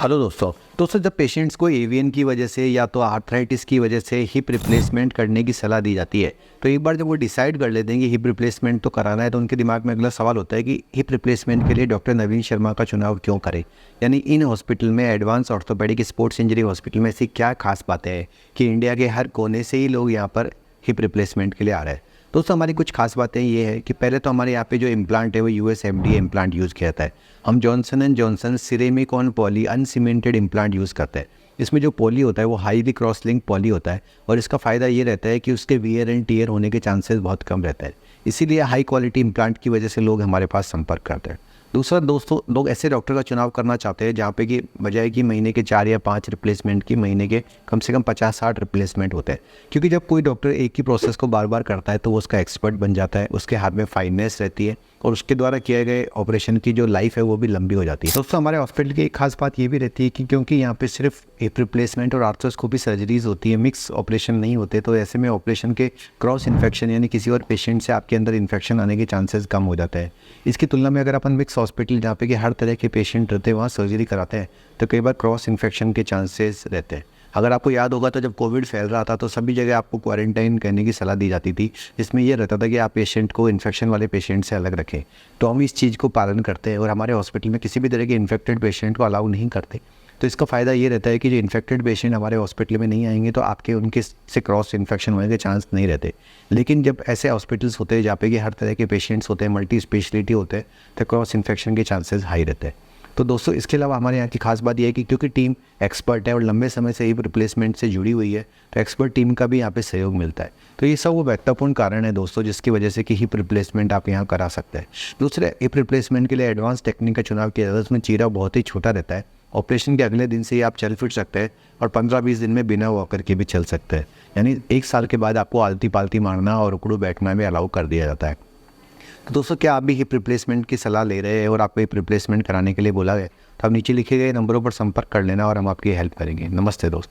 Hello दोस्तों जब patients को एवीएन की वजह से या तो आर्थराइटिस की वजह से हिप रिप्लेसमेंट करने की सलाह दी जाती है, तो एक बार जब वो डिसाइड कर लेते हैं कि हिप रिप्लेसमेंट तो कराना है, तो उनके दिमाग में अगला सवाल होता है कि हिप रिप्लेसमेंट के लिए डॉक्टर नवीन शर्मा का चुनाव क्यों करें। यानी इन हॉस्पिटल में, advance orthopaedic sports injury hospital में ऐसी क्या खास बातें हैं कि इंडिया के हर कोने से ही लोग यहाँ पर हिप रिप्लेसमेंट के लिए आ रहे हैं। दोस्तों हमारी कुछ खास बातें ये है कि पहले तो हमारे यहाँ पे जो इम्प्लांट है वो यूएस एफडीए इम्प्लांट यूज़ किया जाता है। हम Johnson and Johnson ceramic on poly uncemented implant use करते हैं। इसमें जो पॉली होता है वो हाईली क्रॉस लिंक पॉली होता है और इसका फ़ायदा ये रहता है कि उसके वियर एंड टीयर होने के चांसेस बहुत कम रहता है। इसीलिए हाई क्वालिटी इम्प्लांट की वजह से लोग हमारे पास संपर्क करते हैं। दूसरा दोस्तों, लोग ऐसे डॉक्टर का चुनाव करना चाहते हैं जहाँ पे कि बजाय कि महीने के 4 या 5 रिप्लेसमेंट की महीने के कम से कम 50-60 रिप्लेसमेंट होते हैं। क्योंकि जब कोई डॉक्टर एक ही प्रोसेस को बार बार करता है तो वो उसका एक्सपर्ट बन जाता है, उसके हाथ में फाइननेस रहती है और उसके द्वारा किए गए ऑपरेशन की जो लाइफ है वो भी लंबी हो जाती है। दोस्तों हमारे हॉस्पिटल की एक खास बात ये भी रहती है कि क्योंकि यहाँ पे सिर्फ हिप रिप्लेसमेंट और आर्थ्रोस्कोपी सर्जरीज होती है, मिक्स ऑपरेशन नहीं होते, तो ऐसे में ऑपरेशन के क्रॉस इन्फेक्शन यानी किसी और पेशेंट से आपके अंदर इन्फेक्शन आने के चांसेस कम हो जाते हैं। इसकी तुलना में अगर अपन मिक्स हॉस्पिटल जहाँ पे कि हर तरह के पेशेंट रहते हैं वहाँ सर्जरी कराते हैं तो कई बार क्रॉस इन्फेक्शन के चांसेस रहते हैं। अगर आपको याद होगा तो जब कोविड फैल रहा था तो सभी जगह आपको क्वारंटाइन करने की सलाह दी जाती थी, जिसमें यह रहता था कि आप पेशेंट को इन्फेक्शन वाले पेशेंट से अलग रखें। तो हम इस चीज़ को पालन करते हैं और हमारे हॉस्पिटल में किसी भी तरह के इन्फेक्टेड पेशेंट को अलाउ नहीं करते। तो इसका फ़ायदा ये रहता है कि जो इन्फेक्टेड पेशेंट हमारे हॉस्पिटल में नहीं आएंगे तो आपके उनके से क्रॉस इन्फेक्शन होने के चांस नहीं रहते। लेकिन जब ऐसे हॉस्पिटल्स होते हैं जहाँ पे कि हर तरह के पेशेंट्स होते हैं, मल्टी स्पेशलिटी होते हैं, तो क्रॉस इन्फेक्शन के चांसेस हाई रहते हैं। तो दोस्तों इसके अलावा हमारे यहाँ की खास बात यह है कि क्योंकि टीम एक्सपर्ट है और लंबे समय से हिप रिप्लेसमेंट से जुड़ी हुई है, तो एक्सपर्ट टीम का भी यहाँ पे सहयोग मिलता है। तो ये सब वो महत्वपूर्ण कारण है दोस्तों जिसकी वजह से कि हिप रिप्लेसमेंट आप यहाँ करा सकते हैं। दूसरे, हिप रिप्लेसमेंट के लिए एडवांस टेक्निक का चुनाव किया जाता है। उसमें चीरा बहुत ही छोटा रहता है। ऑपरेशन के अगले दिन से ही आप चल फिर सकते हैं और 15-20 दिन में बिना वॉकर के भी चल सकते हैं। यानी 1 साल के बाद आपको आलती पालती मारना और उकड़ू बैठना में अलाउ कर दिया जाता है। तो दोस्तों क्या आप भी हिप रिप्लेसमेंट की सलाह ले रहे हैं और आपको हिप रिप्लेसमेंट कराने के लिए बोला गया, तो आप नीचे लिखे गए नंबरों पर संपर्क कर लेना और हम आपकी हेल्प करेंगे। नमस्ते दोस्त।